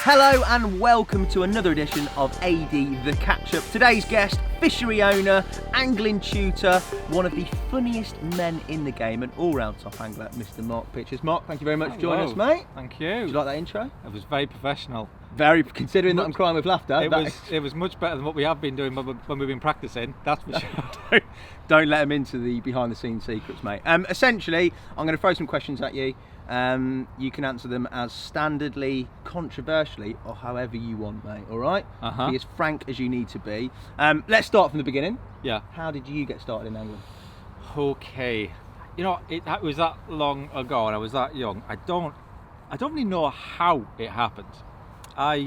Hello and welcome to another edition of AD The Catch-Up. Today's guest, fishery owner, angling tutor, one of the funniest men in the game, an all-round top angler, Mr. Mark Pitchers. Mark, thank you very much for joining us, mate. Thank you. Did you like that intro? It was very professional. Very, considering that I'm crying with laughter. It was much better than what we have been doing when we've been practicing, that's for sure. Don't let them into the behind-the-scenes secrets, mate. Essentially, I'm going to throw some questions at you. You can answer them as standardly, controversially, or however you want, mate, all right? Be as frank as you need to be. Let's start from the beginning. Yeah. How did you get started in angling? Okay. You know, it was that long ago and I was that young. I don't really know how it happened. I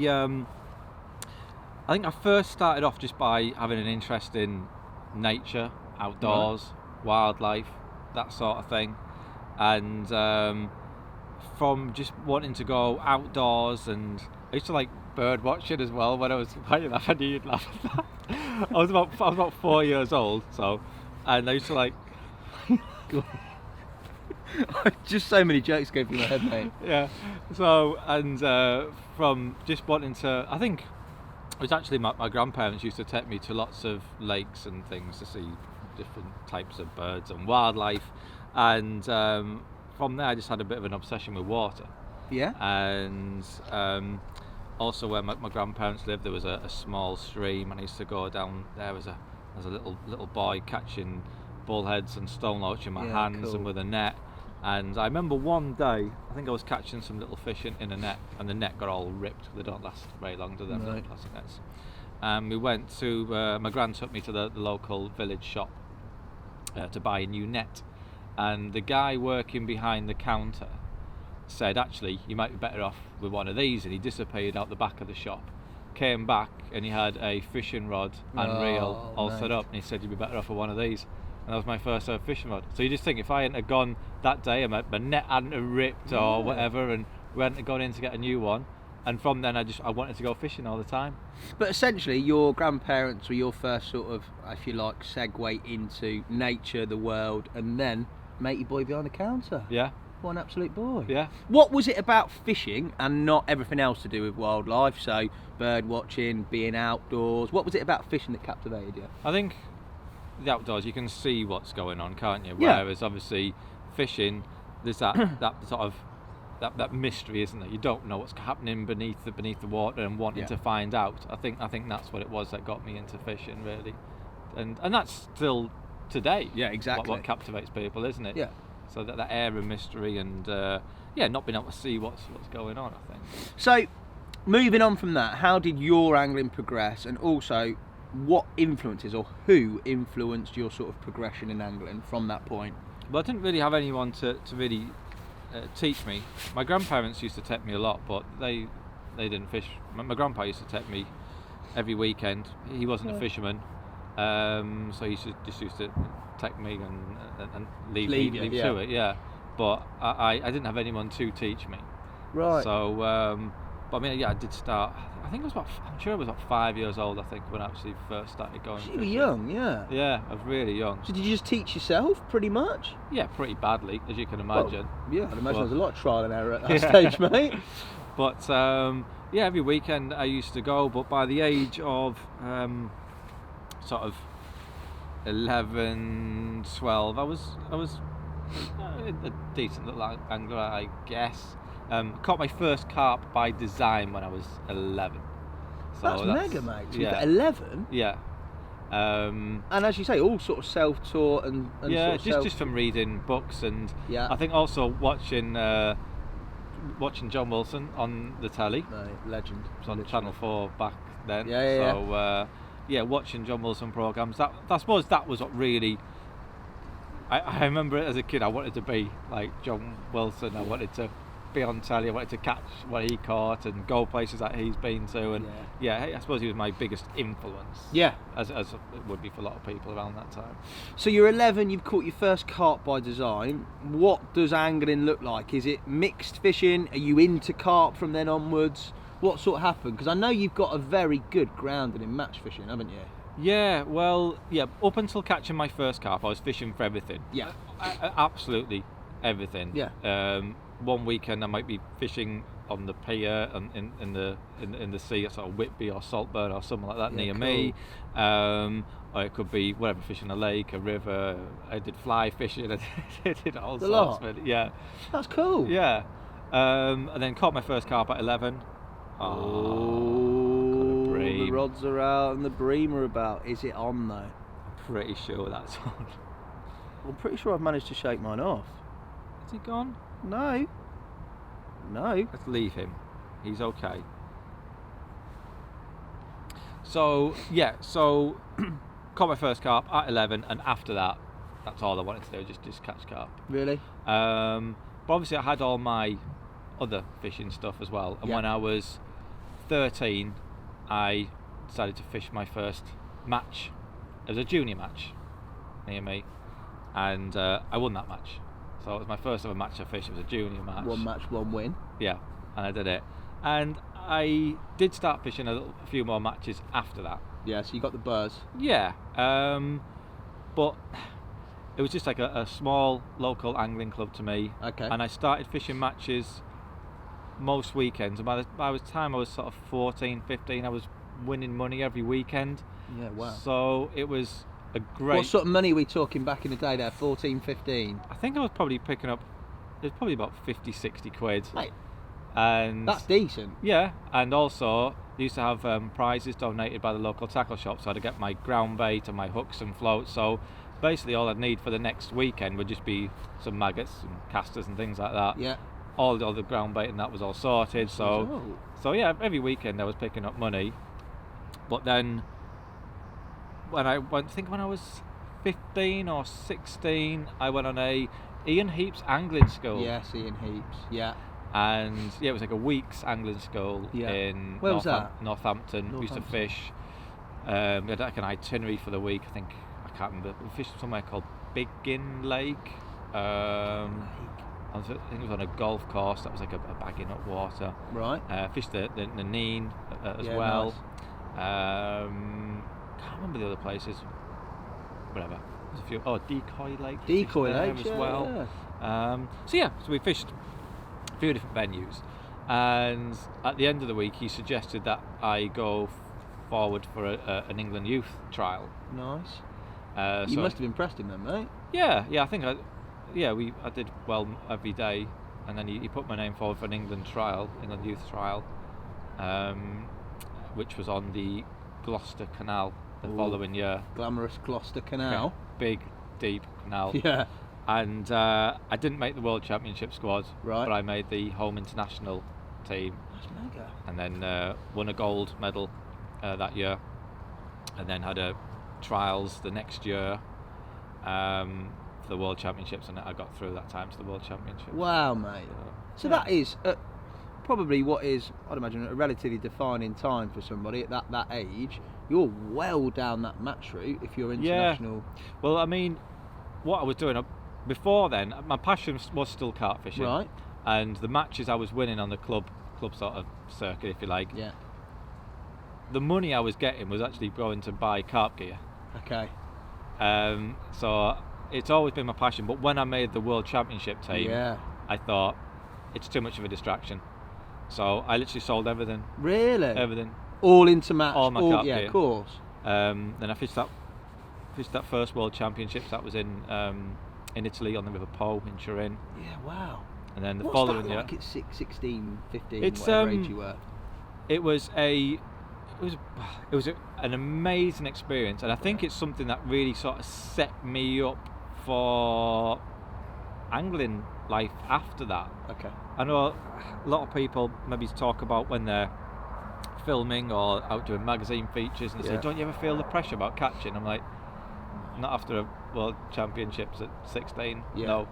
think I first started off just by having an interest in nature, outdoors, wildlife, that sort of thing. And from just wanting to go outdoors, and I used to like bird watching as well when I was I knew you'd laugh at that. I was about 4 years old, and I used to like just so many jokes go through my head, mate. Yeah. So, and from just wanting to, I think it was actually my grandparents used to take me to lots of lakes and things to see different types of birds and wildlife, and from there I just had a bit of an obsession with water. Yeah. And also where my grandparents lived, there was a small stream, and I used to go down there as a little boy catching bullheads and stoneloach in my hands and with a net. And I remember one day, I think I was catching some little fish in a net, and the net got all ripped. They don't last very long, do they? Right. Plastic nets. We went to, my gran took me to the local village shop to buy a new net. And the guy working behind the counter said, actually, you might be better off with one of these. And he disappeared out the back of the shop. Came back and he had a fishing rod and reel all set up. And he said, you'd be better off with one of these. And that was my first ever fishing rod. So you just think, if I hadn't have gone that day and my net hadn't have ripped or whatever, and we hadn't have gone in to get a new one, and from then I wanted to go fishing all the time. But essentially your grandparents were your first sort of, if you like, segue into nature, the world, and then matey boy behind the counter. Yeah. What an absolute boy. Yeah. What was it about fishing and not everything else to do with wildlife, so bird watching, being outdoors? What was it about fishing that captivated you? I think the outdoors, you can see what's going on, can't you? Yeah. Whereas obviously fishing, there's that sort of that mystery, isn't there? You don't know what's happening beneath the water and wanting to find out. I think that's what it was that got me into fishing, really, and that's still today. Yeah, exactly. What captivates people, isn't it? Yeah. So that air of mystery and not being able to see what's going on, I think. So, moving on from that, how did your angling progress, and also what influences or who influenced your sort of progression in angling from that point? Well, I didn't really have anyone to really teach me. My grandparents used to take me a lot, but they didn't fish. My grandpa used to take me every weekend. He wasn't a fisherman, so he just used to take me and leave to it. Yeah, but I didn't have anyone to teach me. Right. So, but I mean, I did start. I'm sure I was about 5 years old, I think, when I actually first started going fishing. You were young, yeah. Yeah, I was really young. So did you just teach yourself, pretty much? Yeah, pretty badly, as you can imagine. Well, yeah, I'd imagine there's a lot of trial and error at that stage, mate. But, every weekend I used to go, but by the age of sort of 11, 12, I was a decent little angler, I guess. Caught my first carp by design when I was 11. So that's mega, mate. So yeah. 11? Yeah. And as you say, all sort of self-taught and yeah, sort of just from reading books, and yeah. I think also watching John Wilson on the telly. Legend. It was on Channel 4 back then. Yeah. So watching John Wilson programs. I suppose that was what really. I remember it as a kid. I wanted to be like John Wilson. I wanted to be on telly. I wanted to catch what he caught and go places that he's been to. And I suppose he was my biggest influence. Yeah, as it would be for a lot of people around that time. So you're 11. You've caught your first carp by design. What does angling look like? Is it mixed fishing? Are you into carp from then onwards? What sort of happened? Because I know you've got a very good grounding in match fishing, haven't you? Yeah, well, up until catching my first carp, I was fishing for everything. Yeah. Absolutely everything. Yeah. one weekend I might be fishing on the pier and in the sea at sort of Whitby or Saltburn or something like that near me. Or it could be whatever, fishing a lake, a river. I did fly fishing. I did all sorts of it. Yeah. That's cool. Yeah. And then caught my first carp at 11. Oh, the rods are out and the bream are about. Is it on though? I'm pretty sure that's on. I'm pretty sure I've managed to shake mine off. Is he gone? No. Let's leave him. He's okay. So caught my first carp at 11, and after that, that's all I wanted to do, just catch carp. Really? But obviously I had all my other fishing stuff as well, and when I was 13, I decided to fish my first match. It was a junior match near me, and I won that match. So it was my first ever match I fished. It was a junior match. One match, one win. Yeah, and I did it. And I did start fishing a few more matches after that. Yeah, so you got the buzz. Yeah, but it was just like a small local angling club to me. Okay. And I started fishing matches most weekends. And by the time I was sort of 14, 15, I was winning money every weekend. Yeah, wow. So it was a great... What sort of money are we talking back in the day there, 14, 15? I think I was probably picking up, it was probably about 50, 60 quid. Mate, and that's decent. Yeah, and also they used to have prizes donated by the local tackle shop, so I'd get my ground bait and my hooks and floats. So basically all I'd need for the next weekend would just be some maggots and casters and things like that. Yeah. All the ground bait and that was all sorted. So yeah, every weekend I was picking up money. But then when I was 15 or 16, I went on a Ian Heap's angling school. Yes, Ian Heap's. Yeah. And yeah, it was like a week's angling school in Where was that? Northampton. We used to fish. We had like an itinerary for the week. I can't remember. We fished somewhere called Biggin Lake. I think it was on a golf course. That was like a bagging up water. Right. Fished the Neen as well. Nice. Can't remember the other places. Whatever. There's a few. Oh, Decoy Lake. Decoy Lake as well. So we fished a few different venues, and at the end of the week, he suggested that I go forward for an England youth trial. Nice. You must have impressed him then, mate. Yeah. I think I did well every day, and then he put my name forward for an England youth trial, which was on the Gloucester Canal the following year. Glamorous Gloucester Canal. Yeah, big, deep canal. Yeah. And I didn't make the World Championship squad, right, but I made the home international team. That's mega. And then won a gold medal that year, and then had a trials the next year for the World Championships, and I got through that time to the World Championships. Wow, mate. So that is probably what is, I'd imagine, a relatively defining time for somebody at that age. You're well down that match route if you're international. Yeah. Well, I mean, what I was doing before then, my passion was still carp fishing. Right. And the matches I was winning on the club sort of circuit, if you like. Yeah. The money I was getting was actually going to buy carp gear. Okay. So it's always been my passion, but when I made the World Championship team, I thought it's too much of a distraction. So I literally sold everything. Really? Everything. All into match. All my carp gear. Yeah, of course. Then I fished that first World Championships. That was in Italy on the River Po in Turin. Yeah, wow. And then the What's following that year, like at 16, 15, it's, whatever age you were? It was an amazing experience, and I think it's something that really sort of set me up for angling life after that. Okay. I know a lot of people maybe talk about when they're filming or out doing magazine features and they say, don't you ever feel the pressure about catching? I'm like, not after a World Championships at 16. Yeah. No,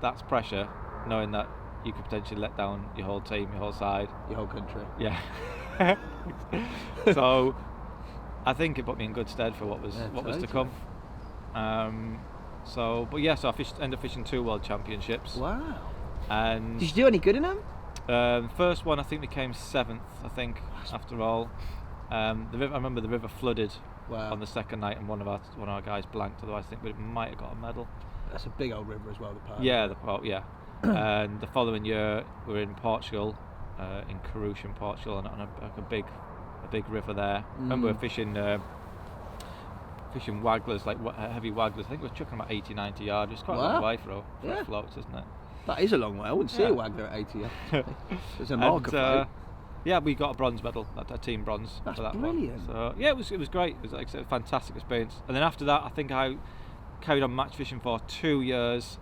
that's pressure, knowing that you could potentially let down your whole team, your whole side, your whole country. Yeah. So I think it put me in good stead for what was to come. So I ended up fishing 2 World Championships. Wow. And did you do any good in them? First one I think we came 7th. I think after all. I remember the river flooded on the second night, and one of our guys blanked. Otherwise, I think we might have got a medal. That's a big old river as well, the Po. Yeah, the Po. Yeah. And the following year we were in Portugal, in Carus in Portugal, on a big river there. I remember we were fishing wagglers, like heavy wagglers. I think we were chucking about 80-90 yards. It's quite a long way for floats, isn't it? That is a long way. I wouldn't see a waggler at 80 yards. There's a marker float. Yeah, we got a bronze medal, a team bronze. That's for that brilliant. One. So yeah, it was great. It was like a fantastic experience. And then after that, I think I carried on match fishing for 2 years.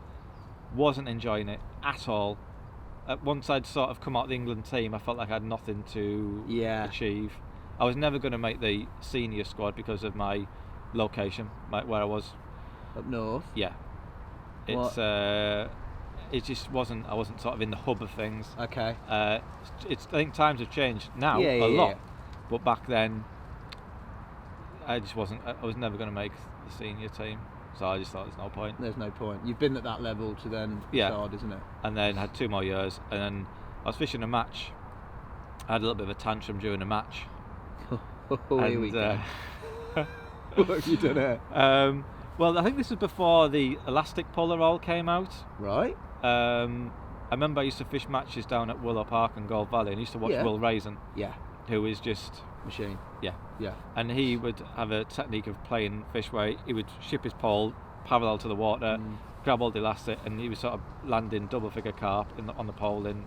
Wasn't enjoying it at all. Once I'd sort of come out of the England team, I felt like I had nothing to achieve. I was never going to make the senior squad because of my location, where I was. Up north? Yeah. It just wasn't. I wasn't sort of in the hub of things. Okay. I think times have changed now a lot, but back then, I just wasn't. I was never going to make the senior team, so I just thought there's no point. There's no point. You've been at that level to then decide, isn't it? And then had 2 more years, and then I was fishing a match. I had a little bit of a tantrum during a match. Here we go. What have you done here? Well, I think this was before the elastic puller roll came out. Right. I remember I used to fish matches down at Willow Park and Gold Valley, and I used to watch Will Raisin. Yeah. Who is just machine. Yeah. Yeah. And he would have a technique of playing fish where he would ship his pole parallel to the water, grab all the elastic, and he was sort of landing double figure carp on the pole in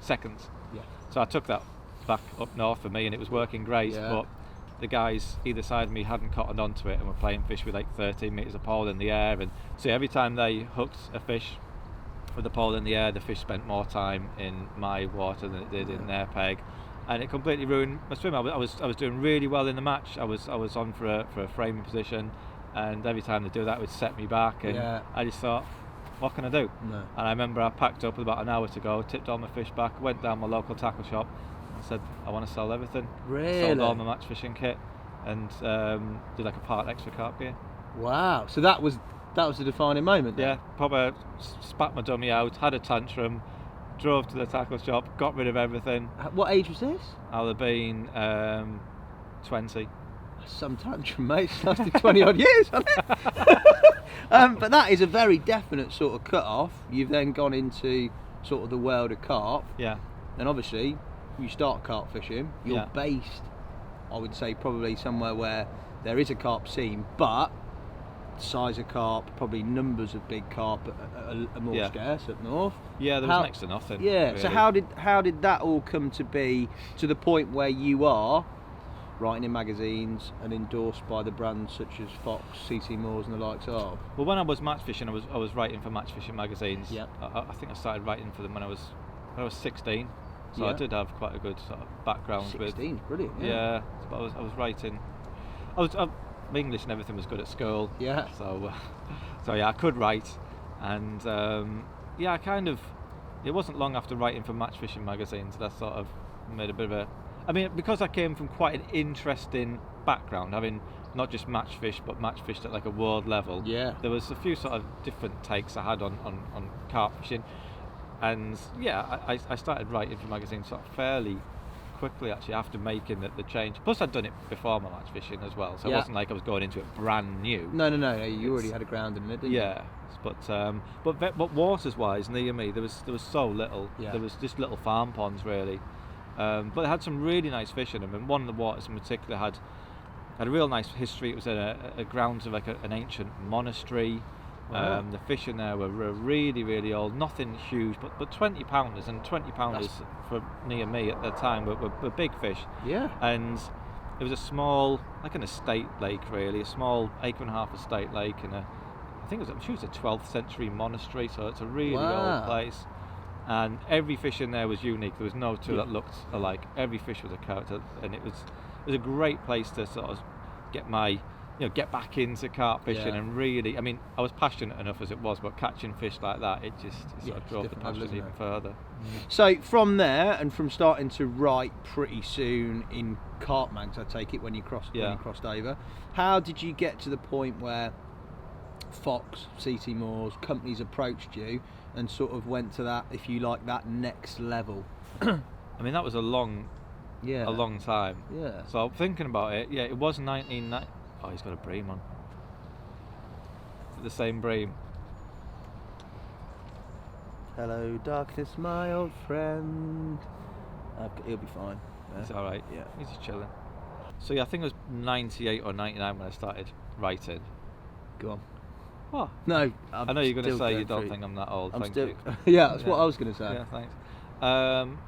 seconds. Yeah. So I took that back up north for me, and it was working great. Yeah. But the guys either side of me hadn't cottoned onto it and were playing fish with like 13 metres of pole in the air, and so every time they hooked a fish with the pole in the air, the fish spent more time in my water than it did in their peg, and it completely ruined my swim. I was doing really well in the match. I was on for a framing position, and every time they do that, it would set me back, and I just thought, what can I do? No. And I remember I packed up with about an hour to go, tipped all my fish back, went down my local tackle shop, and said I want to sell everything. Really? Sold all my match fishing kit, and did like a part extra carp gear. Wow. So that was the defining moment then? Yeah, probably spat my dummy out, had a tantrum, drove to the tackle shop, got rid of everything. What age was this? I'll have been 20. Some tantrum, mate. It's lasted 20 odd years, hasn't it? But that is a very definite sort of cut off. You've then gone into sort of the world of carp. Yeah. And obviously, you start carp fishing. You're based, I would say, probably somewhere where there is a carp scene, but size of carp, probably numbers of big carp are more scarce up north. Yeah, there was next to nothing. Yeah. Really. So how did that all come to be, to the point where you are writing in magazines and endorsed by the brands such as Fox, CC Moores and the likes of? Well, when I was match fishing, I was writing for match fishing magazines. Yeah. I think I started writing for them when I was 16. So I did have quite a good sort of background 16, with. Brilliant. Yeah. But I was writing. My English and everything was good at school. Yeah. So yeah, I could write, and I kind of. It wasn't long after writing for match fishing magazines that I sort of made a bit of a. I mean, because I came from quite an interesting background, having not just match fish, but match fished at like a world level. Yeah. There was a few sort of different takes I had on carp fishing, and I started writing for magazines sort of fairly quickly actually after making the change. Plus I'd done it before my match fishing as well, so it wasn't like I was going into it brand new. No, you already had a ground in it, didn't you? Yeah, but waters wise near me there was so little. Yeah. There was just little farm ponds really, but they had some really nice fish in them, and one of the waters in particular had a real nice history. It was in a grounds of like an ancient monastery. Wow. The fish in there were really, really old, nothing huge, but 20 pounders, and 20 pounders for near me at the time were big fish. Yeah. And it was a small, like an estate lake really, a small acre-and-a-half estate lake, and I'm sure it was a 12th century monastery, so it's a really old place. And every fish in there was unique. There was no two that looked alike. Every fish was a character, and it was a great place to sort of get back into carp fishing and really. I mean, I was passionate enough as it was, but catching fish like that, it just sort of drove the passion even further. So from there, and from starting to write pretty soon in carp mags, I take it, when you crossed over, how did you get to the point where Fox, CT Moores, companies approached you and sort of went to that, if you like, that next level? I mean, that was a long time. Yeah. So thinking about it, it was 1990. Oh, he's got a bream on. The same bream. Hello, darkness, my old friend. He'll be fine. It's all right. Yeah. He's just chilling. So yeah, I think it was 98 or 99 when I started writing. Go on. What? No, I know you're going to say you don't through. think I'm that old. I'm thank still. you. Yeah, that's what I was going to say. Yeah, thanks.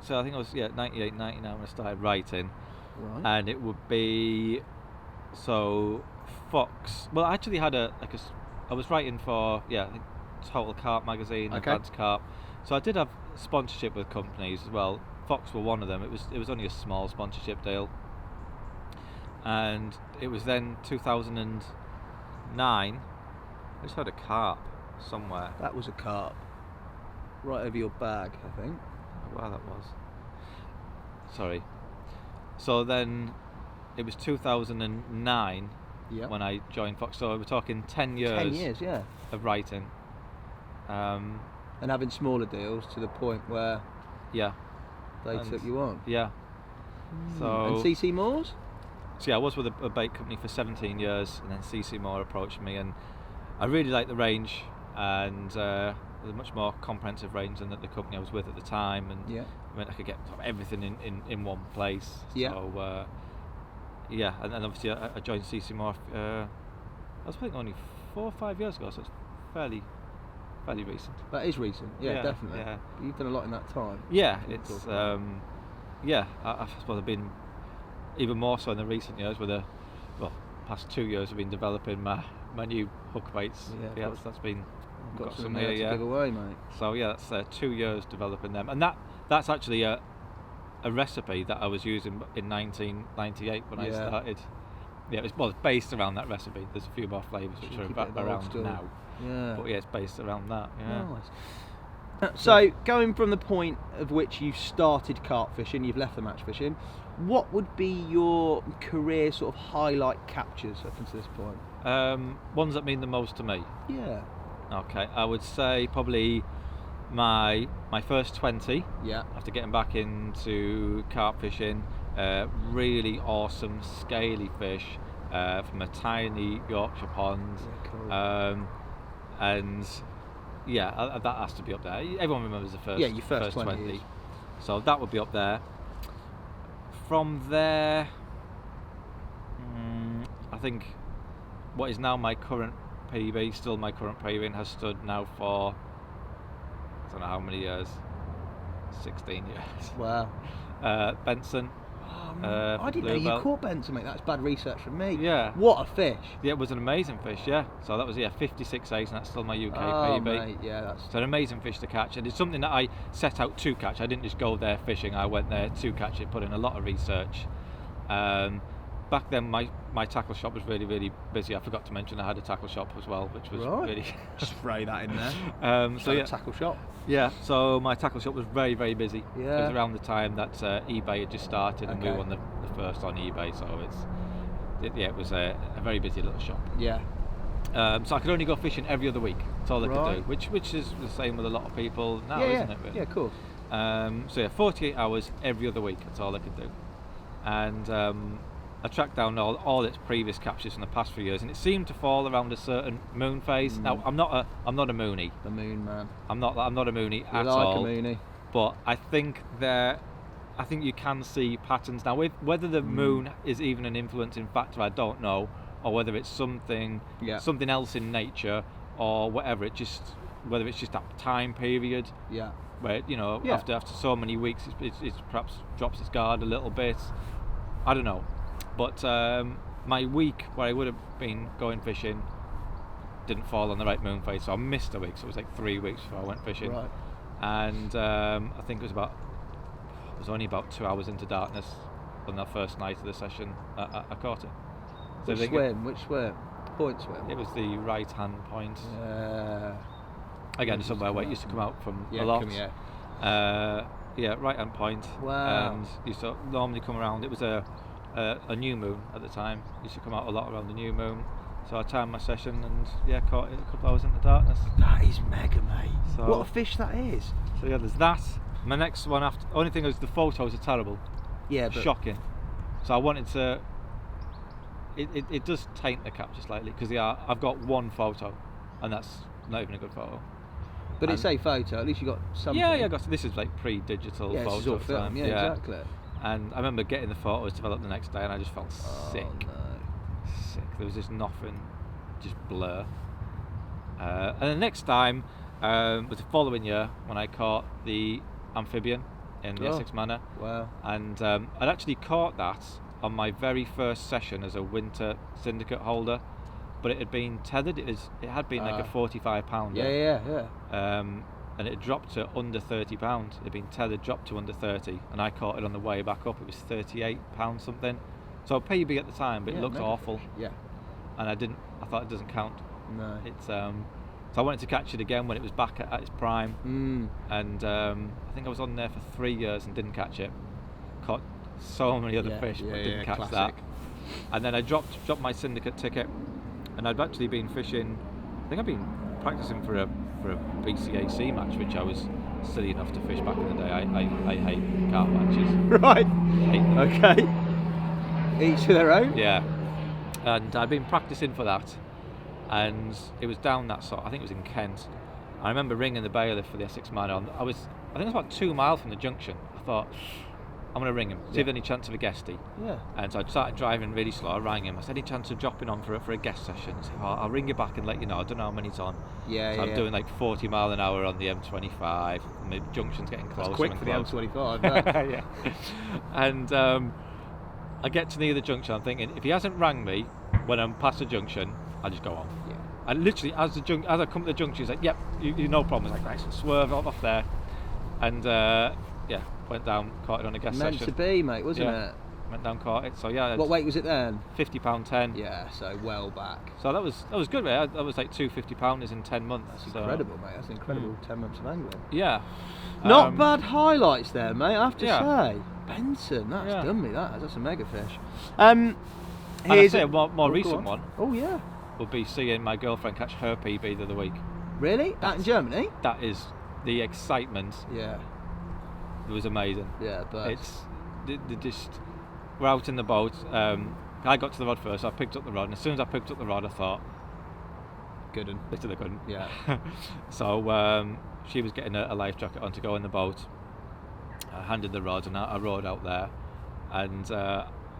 So I think it was 98, 99 when I started writing, Right. and it would be Fox. Well, I actually had I was writing for I think Total Carp magazine, Advanced Carp. So I did have sponsorship with companies as well. Fox were one of them. It was only a small sponsorship deal, and it was then 2009. I just had a carp somewhere. That was a carp. Right over your bag, I think. Wow, that was. Sorry. So then it was 2009 when I joined Fox. So we're talking 10 years. 10 years, yeah. Of writing. And having smaller deals to the point where they took you on. Yeah. So and CC Moore's? So I was with a bait company for 17 years, and then CC Moore approached me, and I really liked the range, and there's a much more comprehensive range than the company I was with at the time, and I mean I could get everything in one place. So and then obviously I joined CC Moore. I was thinking only 4 or 5 years ago, so it's fairly recent. That is recent, definitely. Yeah. You've done a lot in that time. Yeah, it's I suppose I've been even more so in the recent years with past 2 years I've been developing my new hook baits. That's been got some here to give away, mate. So that's 2 years developing them, and that's actually a recipe that I was using in 1998 when I started. Yeah, it's based around that recipe. There's a few more flavours which are around now. Yeah. But it's based around that. Yeah. Nice. So, going from the point of which you started carp fishing, you've left the match fishing, what would be your career sort of highlight captures up until this point? Ones that mean the most to me? Yeah. Okay, I would say probably my first 20. Yeah. After getting back into carp fishing, really awesome scaly fish from a tiny Yorkshire pond. Yeah, cool. And that has to be up there. Everyone remembers the first. Yeah, your first 20. So that would be up there. From there, I think what is now my current PB, still my current PB, and has stood now for I don't know how many years. 16 years. Wow. Benson. I didn't know you caught Benson, mate. That's bad research from me. Yeah. What a fish. Yeah, it was an amazing fish, yeah. So that was 56 eggs, and that's still my UK PB. Mate, yeah, it's an amazing fish to catch, and it's something that I set out to catch. I didn't just go there fishing, I went there to catch it, put in a lot of research. Back then my tackle shop was really, really busy. I forgot to mention I had a tackle shop as well, which was really... Just throw that in there. Tackle shop. Yeah, so my tackle shop was very, very busy. Yeah. It was around the time that eBay had just started, and we won the first on eBay, so it was a very busy little shop. Yeah. So I could only go fishing every other week. That's all I could do, which is the same with a lot of people now, isn't it? Really? Yeah, cool. 48 hours every other week. That's all I could do, and I tracked down all its previous captures from the past few years, and it seemed to fall around a certain moon phase. Now I'm not a moonie. The moon man. I'm not a moonie at all. all. A moonie. But I think you can see patterns now. Whether the moon is even an influencing factor, I don't know, or whether it's something else in nature, or whatever. Whether it's just that time period. Yeah. Where after so many weeks, it perhaps drops its guard a little bit. I don't know. But my week where I would have been going fishing didn't fall on the right moon phase, so I missed a week. So it was like 3 weeks before I went fishing. Right. And I think it was only about 2 hours into darkness on that first night of the session. I caught it. So Which swim? Point swim? It was the right hand point. Again, somewhere where it used to come out from a lot. Right hand point. Wow. And used to normally come around. It was a new moon at the time. Used to come out a lot around the new moon. So I timed my session and caught it a couple hours into darkness. That is mega, mate. So, what a fish that is. So there's that. My next one only thing is the photos are terrible. Yeah, but shocking. So I wanted to. It does taint the capture slightly because I've got one photo, and that's not even a good photo. But it's a photo. At least you got something. Yeah, I got. This is like pre-digital yeah, photo. this is all film. time. Yeah, exactly. And I remember getting the photos developed the next day, and I just felt sick. Oh, no. Sick. There was just nothing, just blur. And the next time was the following year when I caught the amphibian in the Essex Manor. Wow. And I'd actually caught that on my very first session as a winter syndicate holder, but it had been tethered. It had been like a 45 pounder. Yeah. And it dropped to under 30 pounds. It had been tethered, dropped to under 30, and I caught it on the way back up. It was 38 pounds something. So PB at the time, but it looked awful. Yeah. And I thought it doesn't count. No. It's so I wanted to catch it again when it was back at its prime. And I think I was on there for 3 years and didn't catch it. Caught so many other fish, but didn't catch classic. that. And then I dropped my syndicate ticket, and I'd actually been fishing. I think I've been practicing for a BCAC match, which I was silly enough to fish back in the day. I hate carp matches. Right. Hate them. Okay. Each to their own. Yeah. And I'd been practicing for that, and it was down that sort. I think it was in Kent. I remember ringing the bailiff for the Essex Manor. I think it was about 2 miles from the junction. I thought, I'm going to ring him, see if there's any chance of a guestie. Yeah. And so I started driving really slow. I rang him. I said, any chance of dropping on for a guest session? He said, I'll ring you back and let you know. I don't know how many it's on. Yeah, so I'm doing like 40 mile an hour on the M25. And the junction's getting closer. That's quick and for closer. the M25. Yeah. And I get to near the junction. I'm thinking, if he hasn't rang me when I'm past the junction, I'll just go on. Yeah. And literally, as I come to the junction, he's like, yep, you no problem. It's like, right, so swerve off there. And went down, caught it on a guest session. Meant to be, mate, wasn't it? Went down, caught it. So yeah. What weight was it then? £50.10. Yeah, so well back. So that was good, mate. That was like 2 50-pounders in 10 months. That's incredible, mate. That's incredible. 10 months of angling. Yeah. Not bad highlights there, mate. I have to say, Benson, that's done me. That's a mega fish. Here's a more recent one. Oh yeah. Would be seeing my girlfriend catch her PB the other week. Really? Out in Germany? That is the excitement. Yeah. It was amazing. Yeah, but we're out in the boat. I got to the rod first. So I picked up the rod, and as soon as I picked up the rod, I thought, good one. This is a good one. Yeah. So she was getting a life jacket on to go in the boat. I handed the rod, and I rode out there, and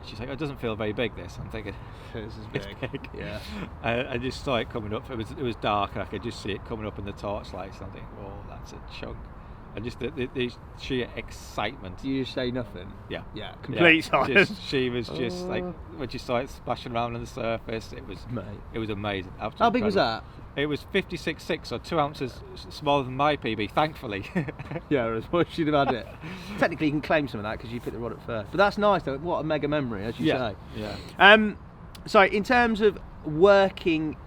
she's like, "Oh, it doesn't feel very big." This, I'm thinking, this is big. It's big. Yeah. I just saw it coming up. It was dark, and I could just see it coming up in the torchlight. And I'm thinking, "Oh, that's a chunk." And just the sheer excitement. You just say nothing? Yeah. Yeah, complete silence. She was just like, when she saw it splashing around on the surface, it was amazing. Absolutely How big incredible. was that? It was 56.6, so 2 ounces smaller than my PB, thankfully. Yeah, as much as you'd have had it. Technically, you can claim some of that because you picked the rod at first. But that's nice, though. What a mega memory, as you say. Yeah. So, in terms of working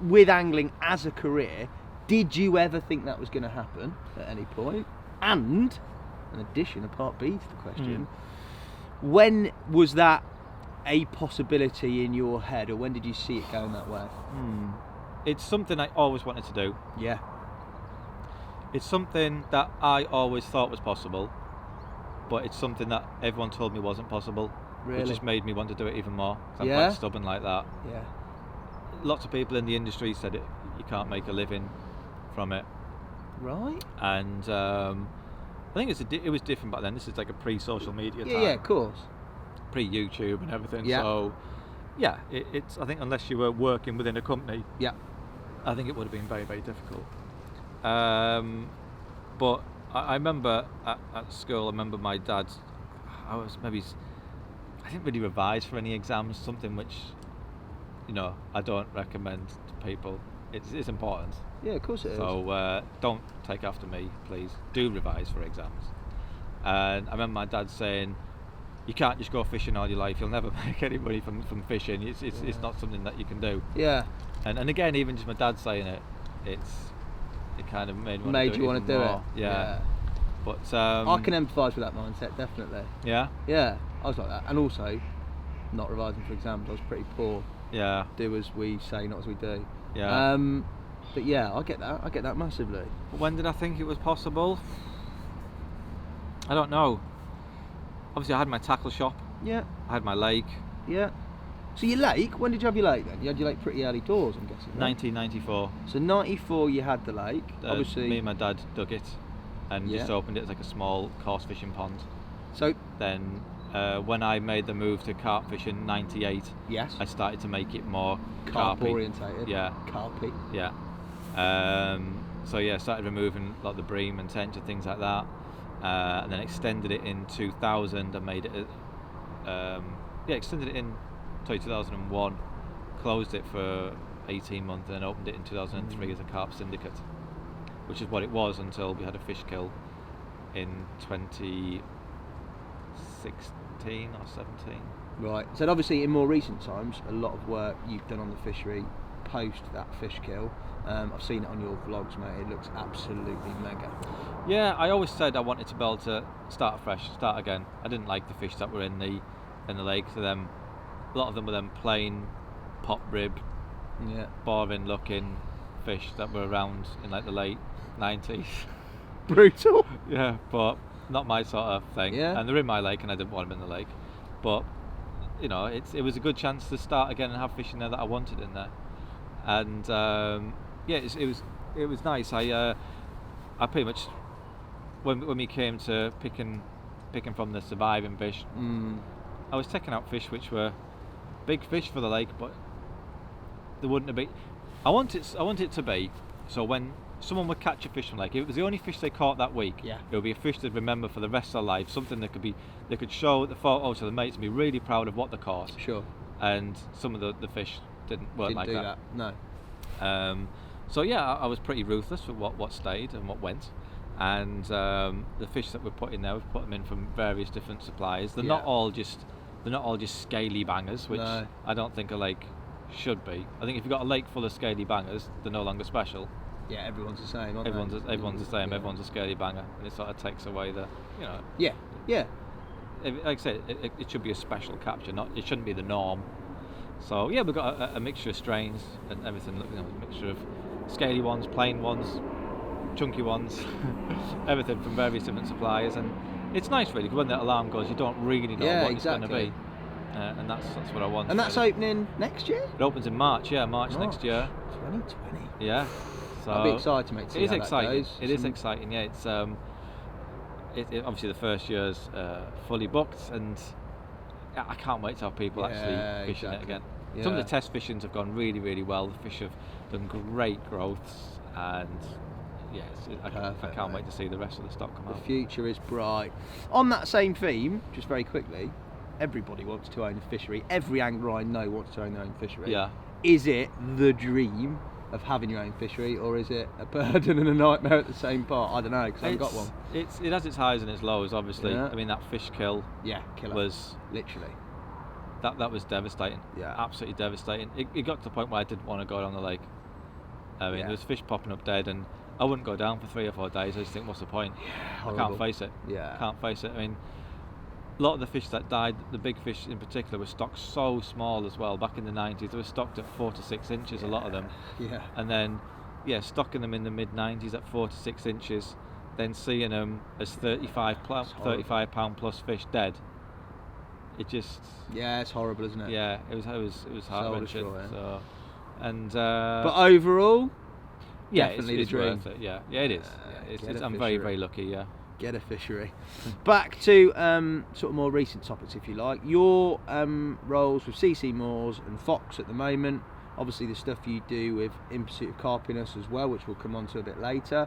with angling as a career, did you ever think that was going to happen at any point? And, in addition, a part B to the question, when was that a possibility in your head, or when did you see it going that way? It's something I always wanted to do. Yeah. It's something that I always thought was possible, but it's something that everyone told me wasn't possible. Really? Which just made me want to do it even more. I'm Yeah? quite stubborn like that. Yeah. Lots of people in the industry said you can't make a living from it. Right. And I think it was different back then. This is like a pre-social media time. Yeah, of course. Pre-YouTube and everything. Yeah. So, yeah, it's. I think unless you were working within a company, Yeah. I think it would have been very, very difficult. But I remember at school, I remember my dad. I didn't really revise for any exams. Something which, I don't recommend to people. It's important. Yeah, of course it is. So don't take after me, please. Do revise for exams. And I remember my dad saying, you can't just go fishing all your life. You'll never make any money from fishing. It's not something that you can do. Yeah. And again, even just my dad saying it kind of made you want to do it. Yeah. But I can empathise with that mindset, definitely. Yeah. Yeah, I was like that, and also not revising for exams. I was pretty poor. Yeah. Do as we say, not as we do. Yeah. But yeah, I get that massively. When did I think it was possible? I don't know. Obviously, I had my tackle shop. Yeah. I had my lake. Yeah. So your lake, when did you have your lake then? You had your lake pretty early doors, I'm guessing. Right? 1994. So 94 you had the lake, obviously. Me and my dad dug it and just opened it as like a small coarse fishing pond. So then when I made the move to carp fishing 98, yes, I started to make it more carp orientated. Yeah. Carpy. Yeah. So yeah, started removing like the bream and tench and things like that, and then extended it in 2000 and made it. Extended it in 2001, closed it for 18 months, and then opened it in 2003 as a carp syndicate, which is what it was until we had a fish kill in 2016 or 17. Right. So obviously in more recent times, a lot of work you've done on the fishery post that fish kill. I've seen it on your vlogs, mate. It looks absolutely mega. Yeah, I always said I wanted to be able to start fresh, start again. I didn't like the fish that were in the lake. So a lot of them were then plain pop rib, boring looking fish that were around in like the late 90s. Brutal. Yeah, but not my sort of thing. Yeah. And they're in my lake, and I didn't want them in the lake. But you know, it was a good chance to start again and have fish in there that I wanted in there. And it was nice. I pretty much when we came to picking from the surviving fish, I was taking out fish which were big fish for the lake, but there wouldn't have been. I want it to be so when someone would catch a fish from the lake, if it was the only fish they caught that week, it would be a fish they'd remember for the rest of their life. Something they could show the photo to the mates and be really proud of what they caught. Sure. And some of the fish weren't like do that. No. So yeah, I was pretty ruthless with what stayed and what went. And the fish that we put in there, we've put them in from various different suppliers. They're not all just scaly bangers, which I don't think a lake should be. I think if you've got a lake full of scaly bangers, they're no longer special. Yeah, everyone's the same, aren't everyone's they? Everyone's the same. Yeah. Everyone's a scaly banger, and it sort of takes away the, you know. Yeah. Yeah. Like I said, it should be a special capture. It shouldn't be the norm. So yeah, we've got a mixture of strains and everything. You know, a mixture of scaly ones, plain ones, chunky ones, everything from various different suppliers, and it's nice really because when that alarm goes, you don't really know what it's going to be, and that's what I want. And that's opening next year? It opens in March, March next year. 2020. Yeah. So I'll be excited, mate. It is exciting. It is exciting. Yeah, it's obviously the first year's fully booked, and I can't wait to have people actually fishing it again. Yeah. Some of the test fishings have gone really, really well. The fish have done great growths, and I can't wait to see the rest of the stock come out. The future is bright. On that same theme, just very quickly, everybody wants to own a fishery. Every angler I know wants to own their own fishery. Yeah. Is it the dream of having your own fishery, or is it a burden and a nightmare at the same part? I don't know, because I haven't got one. It has its highs and its lows, obviously. Yeah. I mean, that fish kill was literally that was devastating. Yeah, absolutely devastating. It got to the point where I didn't want to go down the lake. I mean, there was fish popping up dead, and I wouldn't go down for 3 or 4 days. I just think, what's the point? Yeah, I can't face it. Yeah, can't face it. I mean, a lot of the fish that died, the big fish in particular, were stocked so small as well. Back in the 90s, they were stocked at 4 to 6 inches, a lot of them. Yeah. And then, stocking them in the mid 90s at 4 to 6 inches, then seeing them as 35 pound plus fish dead. It just. Yeah, it's horrible, isn't it? Yeah, it was heart-wrenching. So, and. But overall, definitely it's the dream. Worth it. Yeah, it is. I'm very, very lucky. Yeah. Get a fishery. Back to sort of more recent topics, if you like. Your roles with CC Moores and Fox at the moment. Obviously, the stuff you do with In Pursuit of Carpiness as well, which we'll come on to a bit later.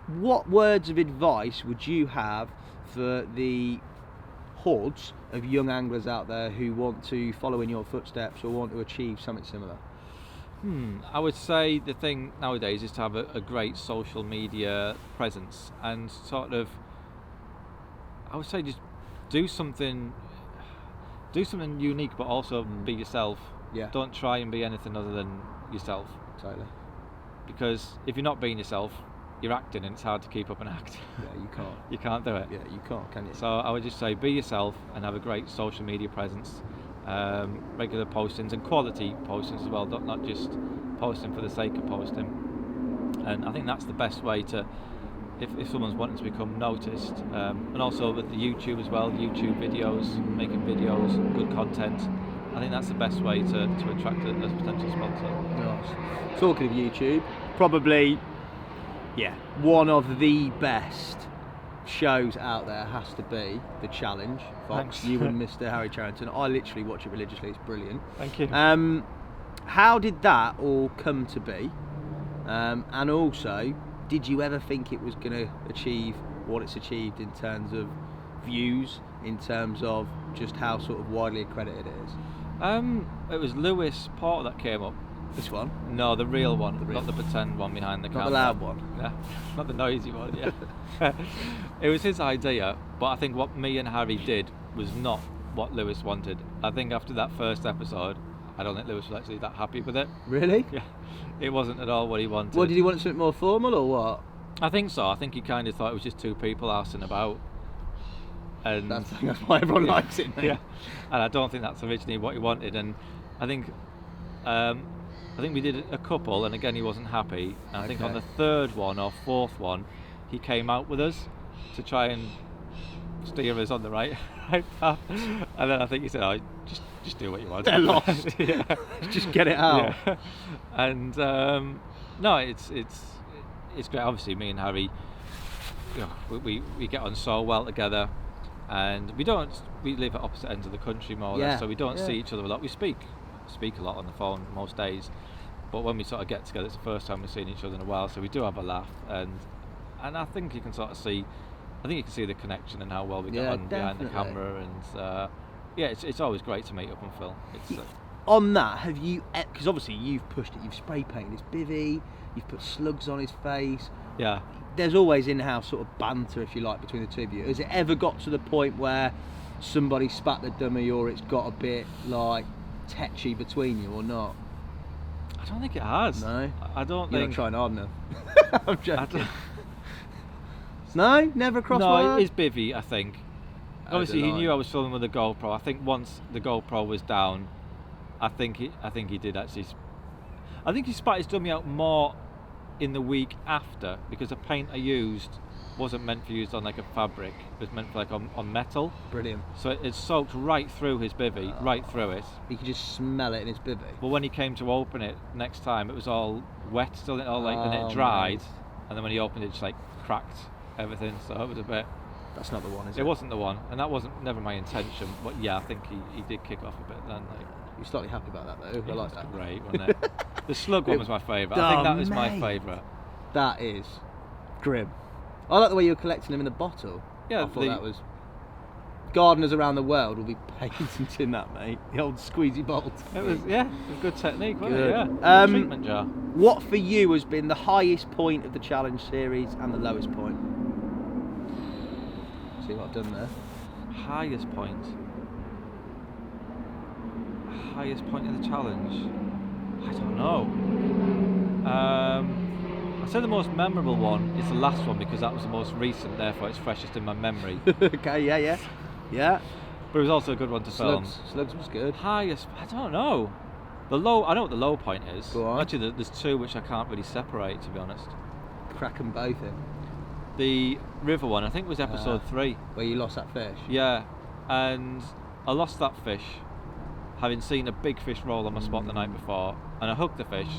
What words of advice would you have for the hordes of young anglers out there who want to follow in your footsteps or want to achieve something similar? I would say the thing nowadays is to have a great social media presence and sort of, I would say, just do something unique, but also be yourself. Yeah. Don't try and be anything other than yourself. Totally. Because if you're not being yourself, you're acting, and it's hard to keep up an act. Yeah, you can't. You can't do it. Yeah, you can't, can you? So I would just say be yourself and have a great social media presence. Regular postings and quality postings as well, not just posting for the sake of posting. And I think that's the best way to, if someone's wanting to become noticed, and also with the YouTube as well, YouTube videos, making videos, good content, I think that's the best way to attract a potential sponsor. Nice. Talking of YouTube, probably, one of the best shows out there has to be The Challenge. Fox, Thanks. you and Mr. Harry Charrington. I literally watch it religiously. It's brilliant. Thank you. How did that all come to be? And also, did you ever think it was going to achieve what it's achieved in terms of views, in terms of just how sort of widely accredited it is? It was Lewis Porter that came up. This one? No, the real one, not the pretend one behind the camera. Not the loud one? Yeah, not the noisy one, yeah. It was his idea, but I think what me and Harry did was not what Lewis wanted. I think after that first episode, I don't think Lewis was actually that happy with it. Really? Yeah, it wasn't at all what he wanted. Well, did he want something more formal or what? I think so. I think he kind of thought it was just two people arsing about. And That's why everyone likes it, mate. Yeah, and I don't think that's originally what he wanted. And I think we did a couple, and again he wasn't happy. And I think on the third one or fourth one, he came out with us to try and steer us on the right path. And then I think he said, "Oh, just do what you want." They're lost. Yeah. Just get it out. Yeah. And no, it's great. Obviously, me and Harry, we get on so well together. And we live at opposite ends of the country more or less, so we don't see each other a lot. We speak a lot on the phone most days, but when we sort of get together, it's the first time we've seen each other in a while, so we do have a laugh, and I think you can sort of see, the connection and how well we get on behind the camera, and it's always great to meet up and film. On that, have you, because obviously you've pushed it, you've spray painted his bivvy, you've put slugs on his face. Yeah. There's always in-house sort of banter, if you like, between the two of you. Has it ever got to the point where somebody spat the dummy, or it's got a bit like tetchy between you, or not? I don't think it has. No, I don't You're think. not trying hard enough. I'm joking. No, never crossed my No, mind? it is bivvy, I think. Obviously, he knew I was filming with a GoPro. I think once the GoPro was down, I think he did actually. I think he spat his dummy out more in the week after, because the paint I used wasn't meant for use on like a fabric, it was meant for like on metal. Brilliant. So it soaked right through his bivvy, right through it. You could just smell it in his bivvy. But when he came to open it next time, it was all wet still, and it dried, mate. and then when he opened it, just like cracked everything. So it was a bit. That's not the one, is it? It wasn't the one, and that wasn't never my intention. But yeah, I think he did kick off a bit then. Like, You're slightly happy about that though. I like that. Great, wasn't it? The slug one was my favourite. I think that was my mate. favourite. That is grim. I like the way you were collecting them in the bottle. Yeah, I thought that was. Gardeners around the world will be patenting that, mate. The old squeezy bottle. It was good technique, wasn't Good. it? Yeah. Treatment jar. What for you has been the highest point of the challenge series and the lowest point? See what I've done there. Highest point. Highest point of the challenge. I don't know. I'd say the most memorable one is the last one, because that was the most recent, therefore it's freshest in my memory. Okay, yeah. But it was also a good one to film. Slugs was good. Highest, I don't know. I know what the low point is. Go on. Actually, there's two which I can't really separate, to be honest. Crack them both in. The river one, I think, was episode 3. Where you lost that fish. Yeah, and I lost that fish having seen a big fish roll on my spot the night before, and I hooked the fish.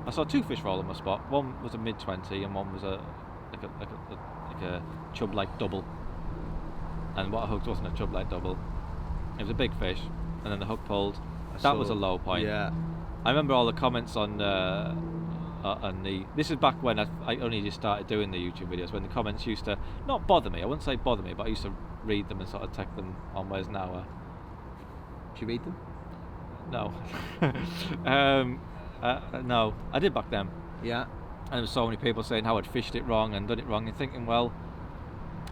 I saw 2 fish roll on my spot. One was a mid-20 and one was a chub-like double. And what I hooked wasn't a chub-like double. It was a big fish, and then the hook pulled. That was a low point. Yeah. I remember all the comments on the. This is back when I only just started doing the YouTube videos, when the comments used to not bother me. I wouldn't say bother me, but I used to read them and sort of take them on where's now. Did you read them? No. No, I did back then. Yeah. And there were so many people saying how I'd fished it wrong and done it wrong, and thinking, well,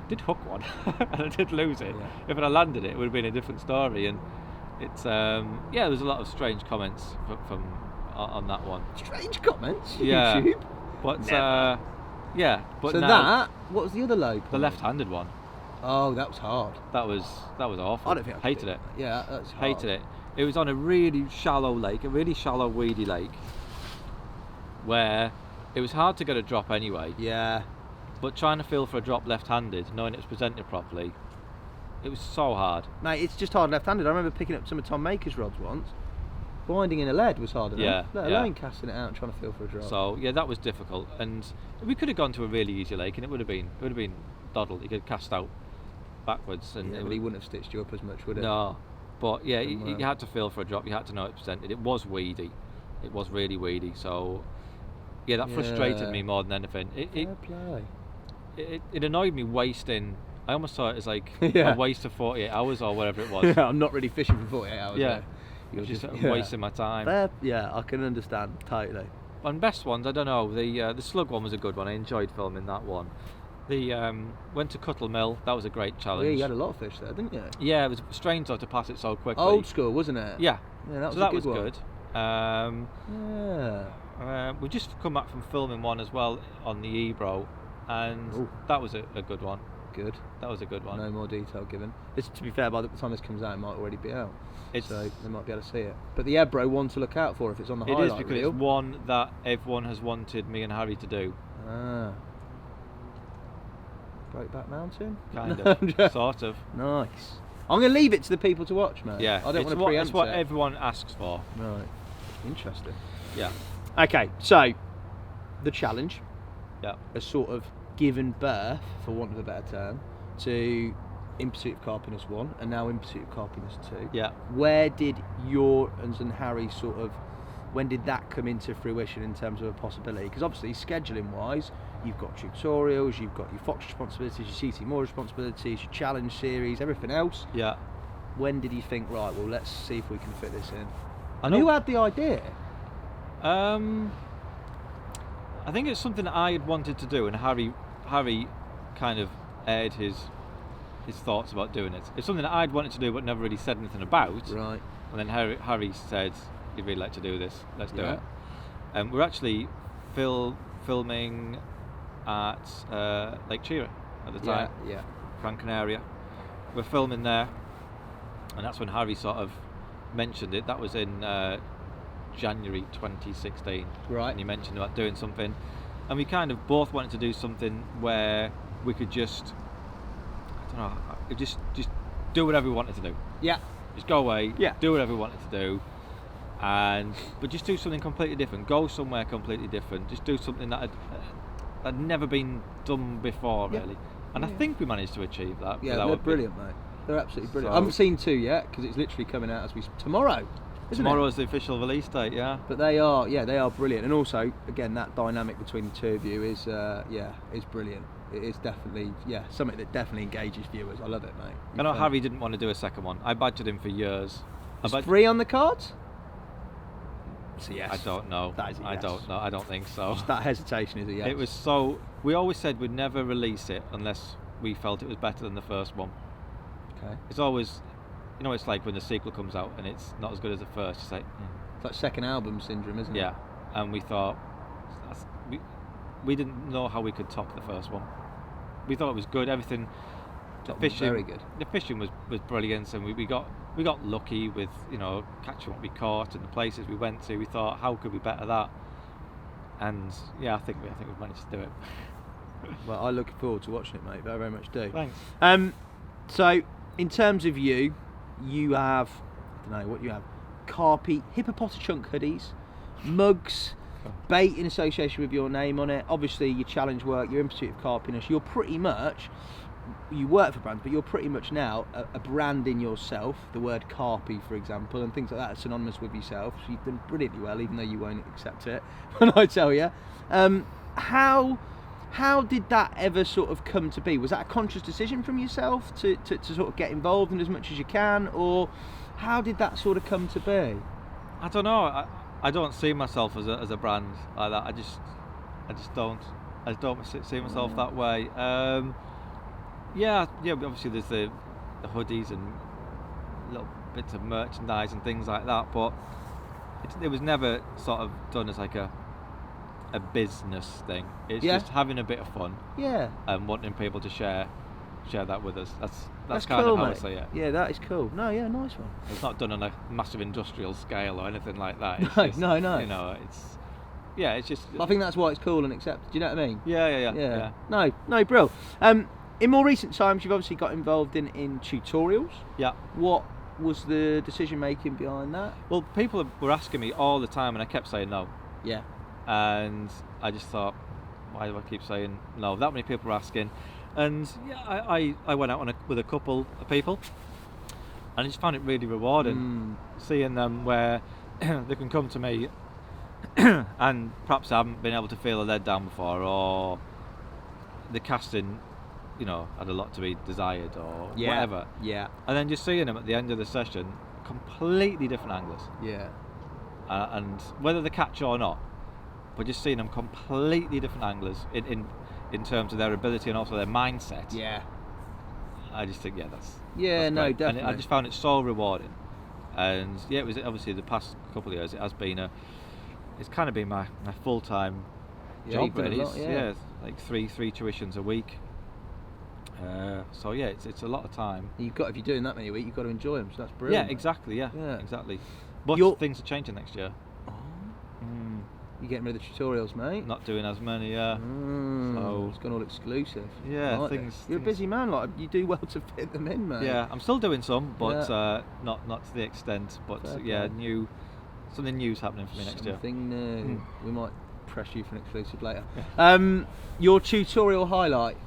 I did hook one and I did lose it. Yeah. If I'd landed it, it would have been a different story. And it's there was a lot of strange comments from on that one. Strange comments? Yeah. YouTube? But but so now, what was the other low point? the left-handed one. Oh, that was hard. That was awful. I don't think I hated it. Yeah, that's hard. Hated it. It was on a really shallow lake, a really shallow, weedy lake, where it was hard to get a drop anyway. Yeah. But trying to feel for a drop left-handed, knowing it was presented properly, It was so hard. Mate, it's just hard left-handed. I remember picking up some of Tom Maker's rods once. Binding in a lead was hard enough, let alone casting it out and trying to feel for a drop. So yeah, that was difficult, and we could have gone to a really easy lake, and it would have been doddle. You could cast out backwards, and but he wouldn't have stitched you up as much, would it? No, but yeah, you had to feel for a drop. You had to know it presented. It was weedy. It was really weedy. So yeah, that frustrated me more than anything. It annoyed me wasting. I almost saw it as like a waste of 48 hours or whatever it was. I'm not really fishing for 48 hours. Yeah. You're just wasting my time. I can understand totally. On best ones, I don't know. The slug one was a good one. I enjoyed filming that one. The went to Cuttle Mill. That was a great challenge. Yeah, you had a lot of fish there, didn't you? Yeah, it was strange though to pass it so quickly. Old school, wasn't it? Yeah. That was so a good one. Good. We just come back from filming one as well on the Ebro, and that was a good one. Good. That was a good one. No more detail given. To be fair, by the time this comes out, it might already be out. So they might be able to see it. But the Ebro one to look out for if it's on the highlight reel. It is because it's one that everyone has wanted me and Harry to do. Brokeback Mountain? Kind of. Sort of. Nice. I'm going to leave it to the people to watch, mate. Yeah. I don't want to preempt it's what everyone asks for. Right. Interesting. Yeah. Okay, so the challenge has sort of given birth, for want of a better term, to In Pursuit of Carpiness 1 and now In Pursuit of Carpiness 2. Yeah. Where did yours and Harry's when did that come into fruition in terms of a possibility? Because obviously scheduling wise, you've got tutorials, you've got your Fox responsibilities, your CT Moore responsibilities, your challenge series, everything else. Yeah. When did you think, right, well, let's see if we can fit this in? And who had the idea? I think it's something that I had wanted to do, and Harry kind of aired his thoughts about doing it. It's something that I'd wanted to do but never really said anything about. Right. And then Harry said, "You'd really like to do this, let's do it." And we're actually filming at Lake Chira at the time. Yeah. Gran Canaria. We're filming there, and that's when Harry sort of mentioned it. That was in January 2016. Right. And he mentioned about doing something, and we kind of both wanted to do something where we could just, I don't know, just do whatever we wanted to do. Yeah. Just go away. Yeah. Do whatever we wanted to do, but just do something completely different. Go somewhere completely different. Just do something that had never been done before, really. And I think we managed to achieve that. Yeah, they're brilliant, mate. They're absolutely brilliant. I haven't seen 2 yet because it's literally coming out as tomorrow. Tomorrow is the official release date, yeah. But they are brilliant. And also, again, that dynamic between the two of you is brilliant. It is definitely, something that definitely engages viewers. I love it, mate. I know Harry didn't want to do a second one. I badgered him for years. Is 3 on the cards? So yes. I don't know. That is a yes. I don't know. I don't think so. Just that hesitation is a yes. It was so. We always said we'd never release it unless we felt it was better than the first one. Okay. It's always, it's like when the sequel comes out and it's not as good as the first. It's like, it's like second album syndrome, isn't it? Yeah. And we thought we didn't know how we could top the first one. We thought it was good. Everything. The fishing, very good. The fishing was brilliant, and we got lucky with catching what we caught and the places we went to. We thought, how could we better that? And I think we've managed to do it. Well, I look forward to watching it, mate. Very, very much do. Thanks. So in terms of you have, I don't know what you have, Carpy Hippopotochunk hoodies, mugs, bait in association with your name on it. Obviously, your challenge work, your In Pursuit of Carpiness. You're pretty much. You work for brands, but you're pretty much now a brand in yourself. The word Carpy, for example, and things like that are synonymous with yourself. So you've done brilliantly well, even though you won't accept it when I tell you. How did that ever sort of come to be? Was that a conscious decision from yourself to sort of get involved in as much as you can, or how did that sort of come to be? I don't know. I don't see myself as a brand like that. I just don't see myself that way. Yeah. Obviously, there's the hoodies and little bits of merchandise and things like that, but it was never sort of done as like a business thing. It's just having a bit of fun. Yeah. And wanting people to share that with us. That's cool, kind of how mate. I see it. Yeah, that is cool. No, yeah, nice one. It's not done on a massive industrial scale or anything like that. It's No. it's just. I think that's why it's cool and accepted. Do you know what I mean? Yeah. No, brill. In more recent times, you've obviously got involved in tutorials. Yeah. What was the decision making behind that? Well, people were asking me all the time, and I kept saying no. Yeah. And I just thought, why do I keep saying no? That many people were asking, and yeah, I went out with a couple of people, and I just found it really rewarding seeing them where they can come to me, and perhaps I haven't been able to feel a lead down before, or the casting, had a lot to be desired, or whatever. Yeah. And then just seeing them at the end of the session, completely different anglers. Yeah. And whether they catch or not, but just seeing them completely different anglers in terms of their ability and also their mindset. Yeah. I just think, that's no, great. definitely. And I just found it so rewarding. And yeah, it was obviously the past couple of years. It's kind of been my full-time job really. It's like three tuitions a week. So yeah, it's a lot of time. If you're doing that many a week, you've got to enjoy them. So that's brilliant. Yeah, exactly. Yeah. Exactly. But things are changing next year. You're getting rid of the tutorials, mate. Not doing as many, so it's gone all exclusive. Yeah, You're a busy man. Like, you do well to fit them in, mate. Yeah, I'm still doing some, but not to the extent. But something new's happening for me next year. Something new. We might press you for an exclusive later. Yeah. Your tutorial highlight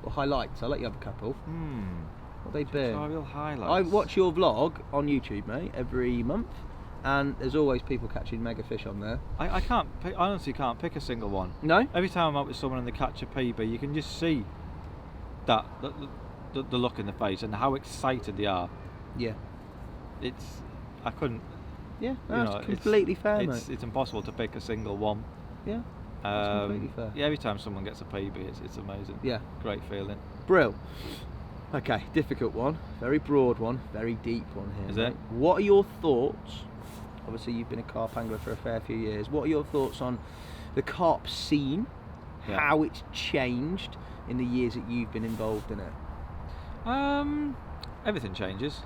or highlights? I'll let you have a couple. What they been? Tutorial highlights. I watch your vlog on YouTube, mate, every month. And there's always people catching mega fish on there. I honestly can't pick a single one. No? Every time I'm out with someone and they catch a PB, you can just see that the look in the face and how excited they are. Yeah. I couldn't. Yeah, that's completely fair, mate. It's impossible to pick a single one. Yeah, that's completely fair. Yeah, every time someone gets a PB, it's amazing. Yeah. Great feeling. Brill. Okay, difficult one, very broad one, very deep one here. Is mate. it? What are your thoughts? Obviously, you've been a carp angler for a fair few years. What are your thoughts on the carp scene? Yeah. How it's changed in the years that you've been involved in it? Everything changes.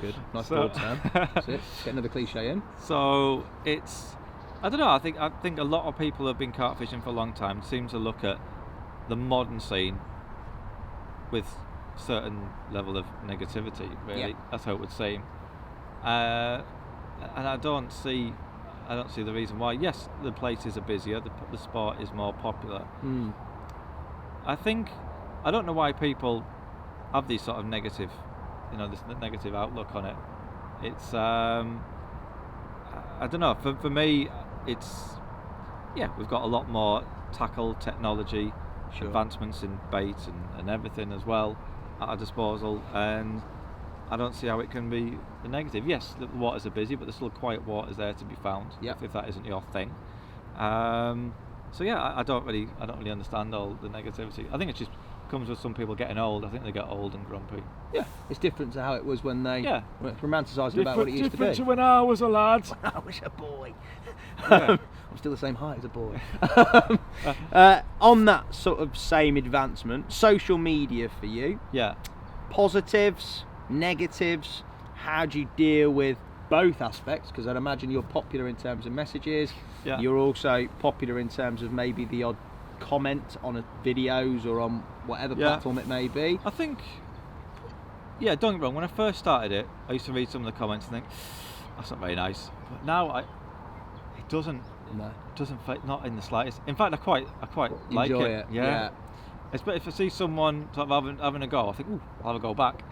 Good, nice broad term. That's it. Let's get another cliche in. So I don't know. I think a lot of people have been carp fishing for a long time seem to look at the modern scene with certain level of negativity. Really, that's how it would seem. And I don't see the reason why. Yes, the places are busier. The sport is more popular. I don't know why people have these sort of negative, this negative outlook on it. It's I don't know. For me, we've got a lot more tackle technology, advancements in bait and everything as well at our disposal, and I don't see how it can be a negative. Yes, the waters are busy, but there's still quiet waters there to be found. If that isn't your thing. So yeah, I don't really understand all the negativity. I think it just comes with some people getting old. I think they get old and grumpy. Yeah, it's different to how it was when they romanticised about what it used to be. Different to when I was a lad. When I was a boy. Yeah. I'm still the same height as a boy. On that sort of same advancement, social media for you. Yeah. Positives, negatives. How do you deal with both aspects? Because I'd imagine you're popular in terms of messages. Yeah. You're also popular in terms of maybe the odd comment on videos or on whatever platform it may be. I think, don't get me wrong, when I first started it, I used to read some of the comments and think, that's not very nice. But now it doesn't fit, not in the slightest. In fact, I quite like Enjoy it. Yeah. If I see someone sort of having a go, I think, ooh, I'll have a go back.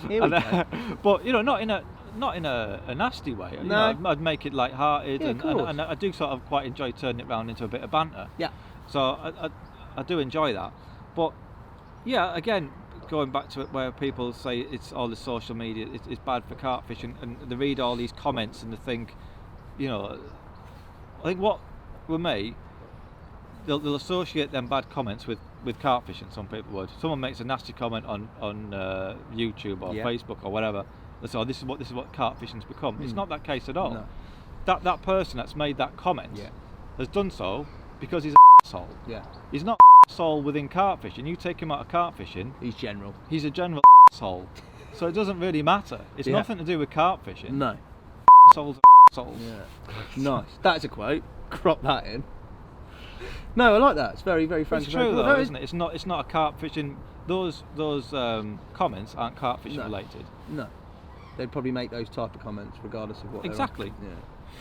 Here we go. But not in a nasty way. No. I'd make it light-hearted, and I do sort of quite enjoy turning it round into a bit of banter. Yeah. So I do enjoy that. But yeah, again, going back to it where people say it's all the social media, it's bad for carp fishing, and they read all these comments and they think, I think what with me, they'll associate them bad comments with carp fishing. Some people would. Someone makes a nasty comment on YouTube or Facebook or whatever. They say, this is what carp fishing's become. It's not that case at all. No. That person that's made that comment has done so because he's an asshole. Yeah. He's not an asshole within carp fishing. You take him out of carp fishing. He's general. He's a general asshole. So it doesn't really matter. It's nothing to do with carp fishing. No. Assholes. Yeah. Nice. That's a quote. Crop that in. No, I like that. It's very, very frank. It's true though, isn't it? It's not a carp fishing. Those comments aren't carp fishing related. No, they'd probably make those type of comments regardless of what. Exactly. Yeah.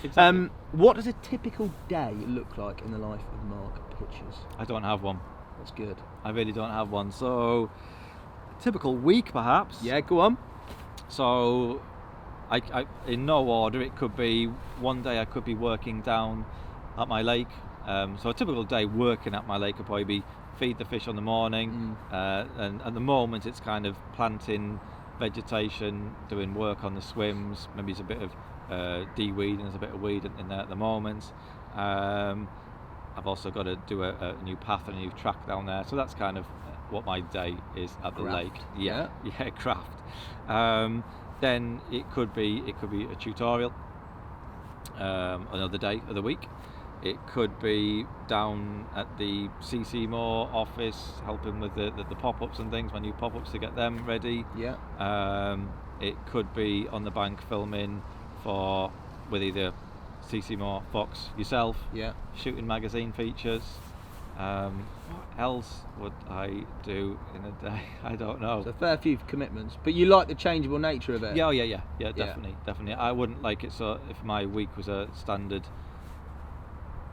Exactly. What does a typical day look like in the life of Mark Pitchers? I don't have one. That's good. I really don't have one. So, typical week perhaps. Yeah, go on. So, I in no order. It could be one day I could be working down at my lake. So a typical day working at my lake would probably be feed the fish on the morning, and at the moment it's kind of planting vegetation, doing work on the swims. Maybe it's a bit of de-weeding. There's a bit of weed in there at the moment. I've also got to do a new path and a new track down there. So that's kind of what my day is at the lake. Yeah, craft. Then it could be a tutorial. Another day of the week. It could be down at the CC Moore office helping with the pop-ups and things, my new pop-ups to get them ready. Yeah. It could be on the bank filming with either CC Moore, Fox, yourself. Yeah. Shooting magazine features. What else would I do in a day? I don't know. It's a fair few commitments, but you like the changeable nature of it. Yeah, definitely. I wouldn't like it so if my week was a standard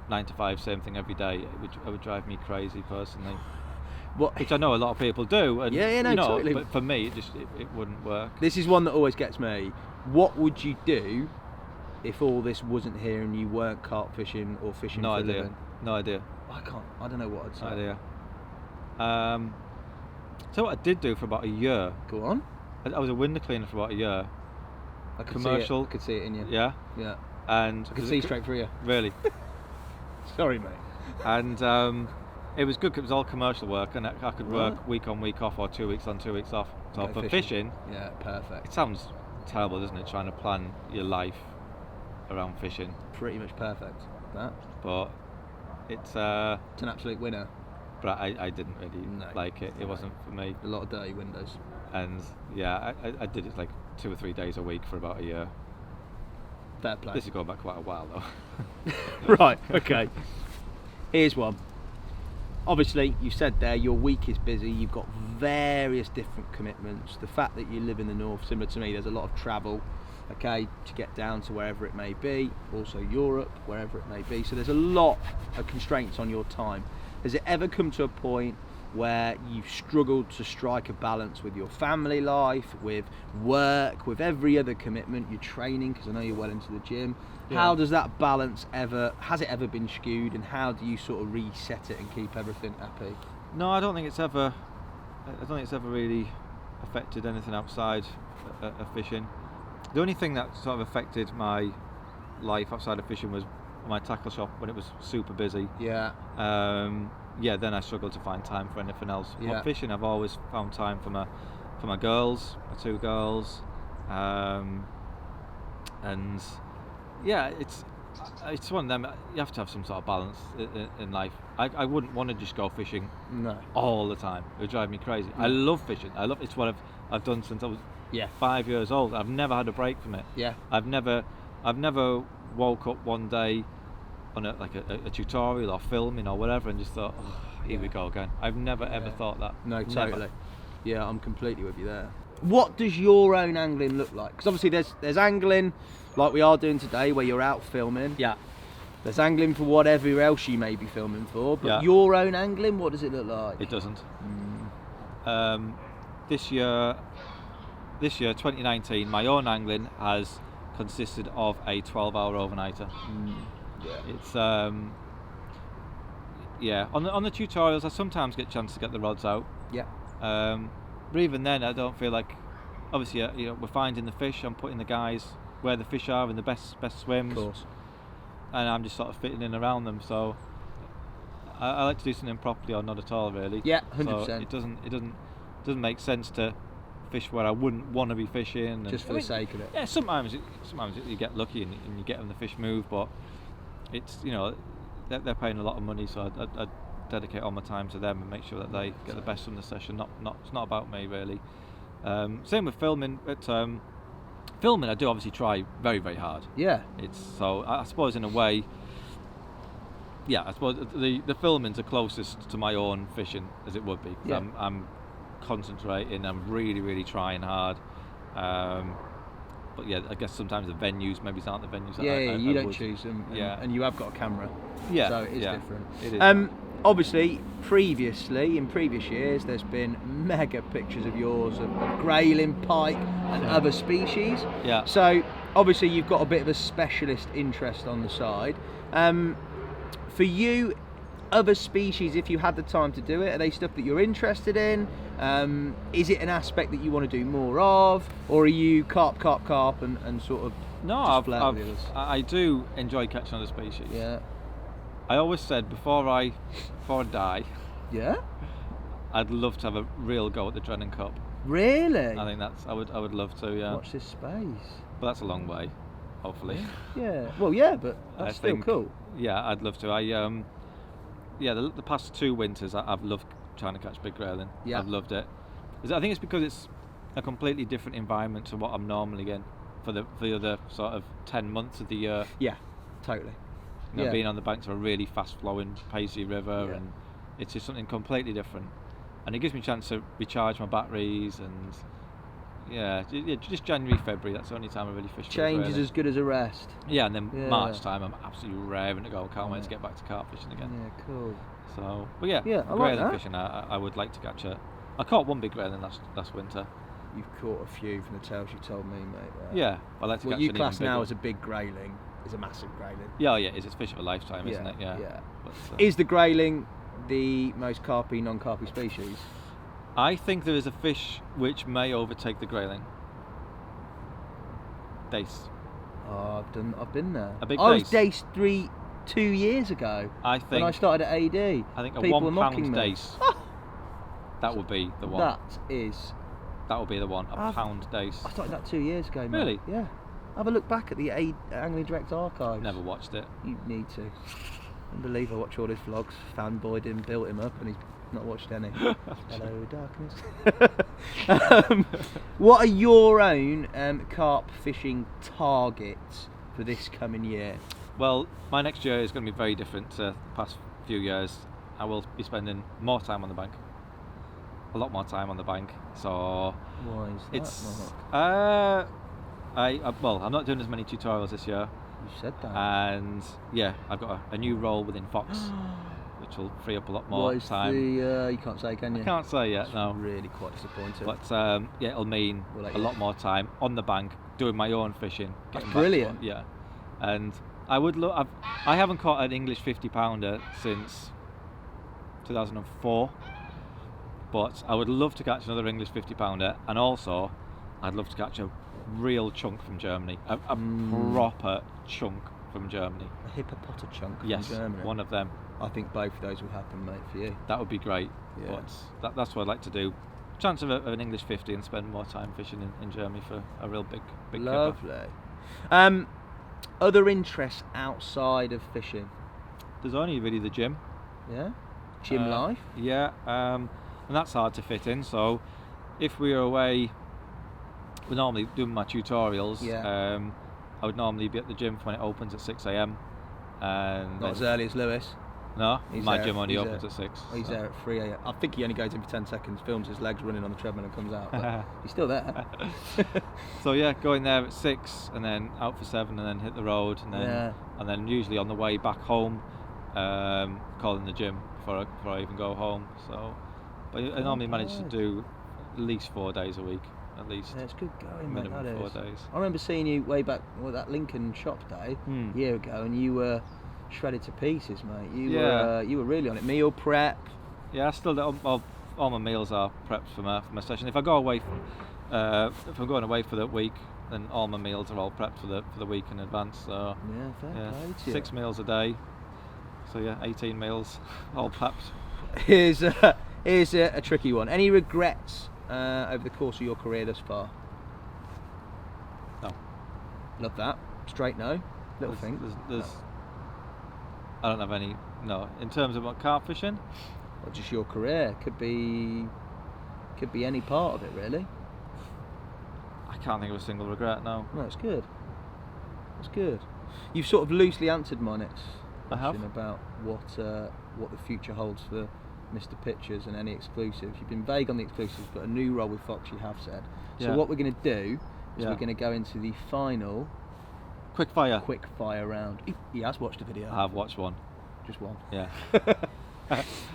9 to 5, same thing every day. It would drive me crazy personally. Which I know a lot of people do. And, totally. But for me, it wouldn't work. This is one that always gets me. What would you do if all this wasn't here and you weren't carp fishing or fishing for a living? No idea. I don't know what I'd say. No idea. So what I did do for about a year. Go on. I was a window cleaner for about a year. I could Commercial. See it. I could see it in you. Yeah. Yeah. And I could see straight through you. Really. Sorry, mate. And it was good because it was all commercial work, and I could work week on, week off, or 2 weeks on, 2 weeks off. So for fishing, yeah, perfect. It sounds terrible, doesn't it? Trying to plan your life around fishing. Pretty much perfect. That. But it's an absolute winner. But I didn't really like it. It wasn't for me. A lot of dirty windows. And yeah, I did it like 2 or 3 days a week for about a year. Fair play. This is going back quite a while though. Right, okay. Here's one. Obviously, you said there your week is busy, you've got various different commitments. The fact that you live in the north, similar to me, there's a lot of travel, okay, to get down to wherever it may be, also Europe, wherever it may be. So there's a lot of constraints on your time. Has it ever come to a point where you've struggled to strike a balance with your family life, with work, with every other commitment, your training, because I know you're well into the gym? Yeah. How does that balance has it ever been skewed, and how do you sort of reset it and keep everything happy? No, I don't think it's ever really affected anything outside of fishing. The only thing that sort of affected my life outside of fishing was my tackle shop when it was super busy. Yeah. Then I struggled to find time for anything else. Yeah. But fishing, I've always found time for my girls, my 2 girls, and yeah, it's one of them. You have to have some sort of balance in life. I wouldn't want to just go fishing all the time. It would drive me crazy. I love fishing. It's what I've done since I was 5 years old. I've never had a break from it. Yeah. I've never woke up one day on a tutorial or filming or whatever and just thought, here we go again. I've never ever thought that. No, totally. Never. Yeah, I'm completely with you there. What does your own angling look like? Because obviously there's angling like we are doing today, where you're out filming. Yeah. There's angling for whatever else you may be filming for, but your own angling, what does it look like? It doesn't. This year, 2019, my own angling has consisted of a 12-hour overnighter. Yeah. It's on the tutorials I sometimes get a chance to get the rods out. Yeah. But even then, I don't feel like, obviously, we're finding the fish. I'm putting the guys where the fish are in the best swims. Of course. And I'm just sort of fitting in around them. So I like to do something properly or not at all, really. Yeah, 100%. So it doesn't make sense to fish where I wouldn't want to be fishing. Just for the sake of it. Yeah, sometimes you get lucky and you get them the fish move, but it's they're paying a lot of money, so I dedicate all my time to them and make sure that they get the best from the session. It's not about me really. Same with filming. But filming, I do obviously try very, very hard. Yeah. It's so I suppose in a way, yeah, I suppose the filming's the closest to my own fishing as it would be. Yeah. I'm concentrating. I'm really trying hard. But yeah, I guess sometimes the venues maybe aren't the venues. You I don't would. choose them. Yeah. And you have got a camera. Yeah. So it is yeah, different. It is. Obviously, in previous years, there's been mega pictures of yours of grayling, pike, and other species. Yeah. So obviously, you've got a bit of a specialist interest on the side. For you, other species, if you had the time to do it, are they stuff that you're interested in? Is it an aspect that you want to do more of, or are you carp, and sort of? No, just I do enjoy catching other species. Yeah. I always said before I die, Yeah. I'd love to have a real go at the Drennan Cup. Really? I think I would love to. Yeah. Watch this space. But that's a long way, hopefully. Yeah. Well, yeah, but that's I still think, cool. Yeah, I'd love to. The past 2 winters I've loved trying to catch big grayling. Yeah. I've loved it. I think it's because it's a completely different environment to what I'm normally in for the other sort of 10 months of the year. Yeah, totally. You know, being on the banks of a really fast flowing, pacey river, Yeah. and it's just something completely different. And it gives me a chance to recharge my batteries and just January, February, that's the only time I really fish. Change is as good as a rest. Yeah, and then Yeah. March time I'm absolutely raring to go. Can't wait to get back to carp fishing again. Yeah, cool. So, but yeah, Yeah, I like grayling that. fishing I would like to catch it. I caught one big grayling last winter. You've caught a few from the tales you told me, mate. Yeah, I'd like to What catch you an class even bigger now one. as a big grayling is a massive grayling. Yeah, it's fish of a lifetime, isn't it? Yeah. Yeah. But, Is the grayling the most carpy, non-carpy species? I think there is a fish which may overtake the grayling. Dace. Oh, I've been there. A big I was dace. dace 2 years ago. I when I think started at AD. a People were 1 mocking pound me. dace. That would be the one. That would be the one. A pound dace. I started that 2 years ago, mate. Really? Yeah. Have a look back at the Angling Direct archives. Never watched it. You need to. I believe I watch all his vlogs, fanboyed him, built him up, and he's not watched any. Hello, darkness. What are your own carp fishing targets for this coming year? Well, my next year is going to be very different to the past few years. I will be spending more time on the bank. A lot more time on the bank. So Why is that, it's Mark? I'm not doing as many tutorials this year. You said that. And yeah, I've got a new role within Fox, which will free up a lot more What is time. you can't say, can you? I can't say yet, It's no. really quite disappointing. But it'll mean We'll let a you- lot more time on the bank, doing my own fishing. That's getting back to brilliant. it, yeah, and I would look. I haven't caught an English 50-pounder since 2004, but I would love to catch another English 50-pounder, and also I'd love to catch a real chunk from Germany, a proper chunk from Germany. A hippopotamus chunk Yes, from Germany. one of them. I think both of those will happen, mate, for you. That would be great. Yeah. But that's what I'd like to do. Chance of an English 50 and spend more time fishing in Germany for a real big kipper. Lovely. Other interests outside of fishing? There's only really the gym. Yeah? Gym life? Yeah, and that's hard to fit in. So if we were away, we're normally doing my tutorials. Yeah. I would normally be at the gym when it opens at 6 a.m. And Not as early as Lewis. No, He's my there- gym only he's opens there- at 6. He's so. there at 3 a.m. I think he only goes in for 10 seconds, films his legs running on the treadmill and comes out. But he's still there. So yeah, going there at 6 and then out for 7 and then hit the road Yeah. and then usually on the way back home, calling the gym before I even go home. So, but I normally manage to do at least 4 days a week, at least. Yeah, it's good going, mate. Minimum That 4 is. days. I remember seeing you way back with that Lincoln shop day a year ago, and you were shredded to pieces, mate. You were really on it. Meal prep. Yeah, I still do. All my meals are prepped for my session. If I go away, if I'm going away for the week, then all my meals are all prepped for the week in advance. So Yeah, fair play to you. 6 meals a day. So yeah, 18 meals, all prepped. Here's a tricky one. Any regrets over the course of your career thus far? No. Love that. Straight no. Little thing. There's I don't have any. No, in terms of what carp fishing, Or just your career. Could be any part of it, really. I can't think of a single regret. No. No, it's good. It's good. You've sort of loosely answered my next question about what the future holds for Mr. Pictures and any exclusives. You've been vague on the exclusives, but a new role with Fox you have said. So what we're going to do is we're going to go into the final quick fire round. He has watched a video. I have watched one. Just one. Yeah.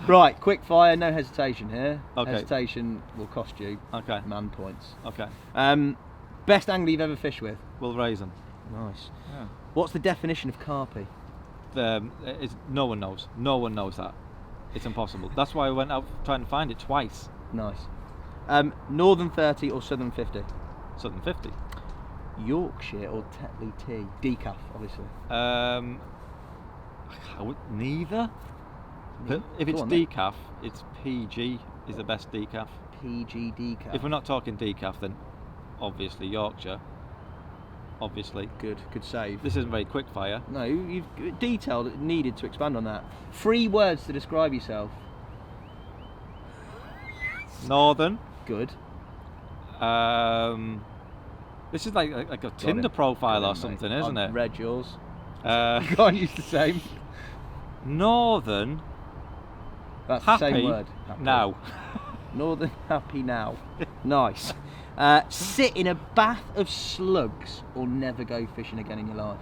Right, quick fire, no hesitation here. Okay. Hesitation will cost you man points. Okay. Best angler you've ever fished with? Will Raisin. Nice. Yeah. What's the definition of carpy? No one knows. No one knows that. It's impossible. That's why I went out trying to find it twice. Nice. Northern 30 or Southern 50? Southern 50. Yorkshire or Tetley tea? Decaf, obviously. Neither. But if it's decaf, it's PG is the best decaf. PG decaf. If we're not talking decaf, then obviously Yorkshire. Obviously. Good save. This isn't very quick fire. No, you've detailed, needed to expand on that. 3 words to describe yourself. Northern. Good. This is like a Tinder profile or something, isn't it? I've read yours. Go on, use the same. Northern. That's happy the same word. Happy. Now. Northern happy now. Nice. Sit in a bath of slugs or never go fishing again in your life?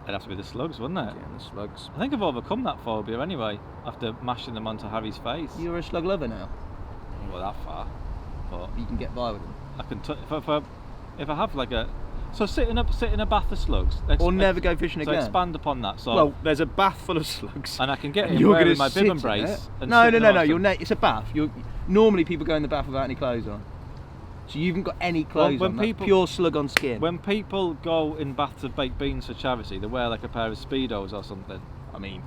It'd have to be the slugs, wouldn't it? Yeah, the slugs. I think I've overcome that phobia anyway, after mashing them onto Harry's face. You're a slug lover now? I don't go that far, but you can get by with them. I can if I have like a... So sit in a bath of slugs. Or never go fishing again. So expand upon that. So well, there's a bath full of slugs. And I can get in wearing my bib and brace. No. It's a bath. Normally people go in the bath without any clothes on. So you haven't got any clothes on. That's pure slug on skin. When people go in baths of baked beans for charity, they wear like a pair of Speedos or something. I mean,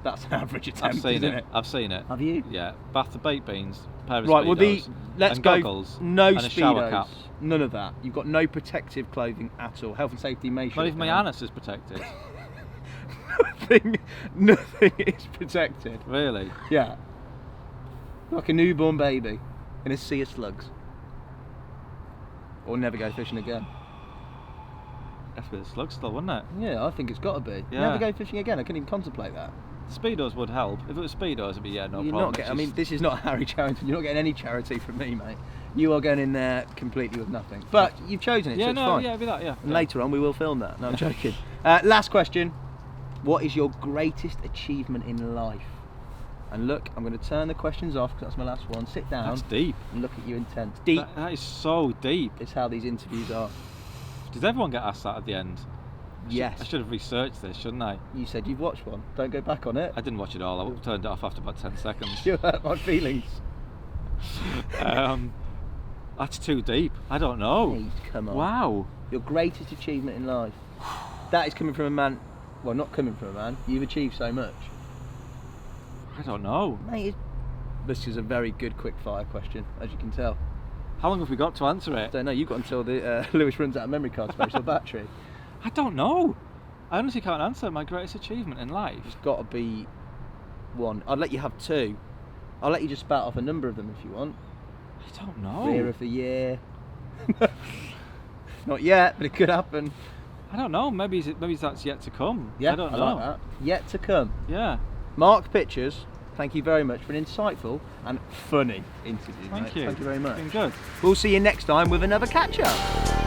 that's an average attempt, isn't it? I've seen it. Have you? Yeah, bath of baked beans, pair of right, Speedos, let's and go. Goggles, No and Speedos. A shower cap. None of that. You've got no protective clothing at all. Health and safety may Not even my anus is protected. Nothing is protected. Really? Yeah. Like a newborn baby in a sea of slugs. Or never go fishing again. That's with the slugs still, wouldn't it? Yeah, I think it's got to be. Yeah. Never go fishing again. I couldn't even contemplate that. Speedos would help. If it was Speedos, it'd be no You're problem. I mean, this is not Harry Charrington. You're not getting any charity from me, mate. You are going in there completely with nothing. But you've chosen it, so it's fine. Yeah, it'd be that, yeah. And later on, we will film that. No, I'm joking. Last question. What is your greatest achievement in life? And look, I'm going to turn the questions off because that's my last one. Sit down. That's deep. And look at you intense. Deep. That is so deep. It's how these interviews are. Does everyone get asked that at the end? Yes. I should have researched this, shouldn't I? You said you've watched one. Don't go back on it. I didn't watch it all. I turned it off after about 10 seconds. You hurt my feelings. That's too deep. I don't know. Mate, come on. Wow. Your greatest achievement in life. That is coming from a man. Well, not coming from a man. You've achieved so much. I don't know. Mate, this is a very good quick fire question, as you can tell. How long have we got to answer it? I don't know. You've got until the Lewis runs out of memory card space or battery. I don't know. I honestly can't answer my greatest achievement in life. It's got to be one. I'd let you have 2. I'll let you just spout off a number of them if you want. I don't know. Beer of the year. Not yet, but it could happen. I don't know. Maybe that's yet to come. Yeah, I don't know. like that. Yet to come. Yeah. Mark Pictures, thank you very much for an insightful and funny interview. Thank you. you. Thank you very much. It's been good. We'll see you next time with another catch up.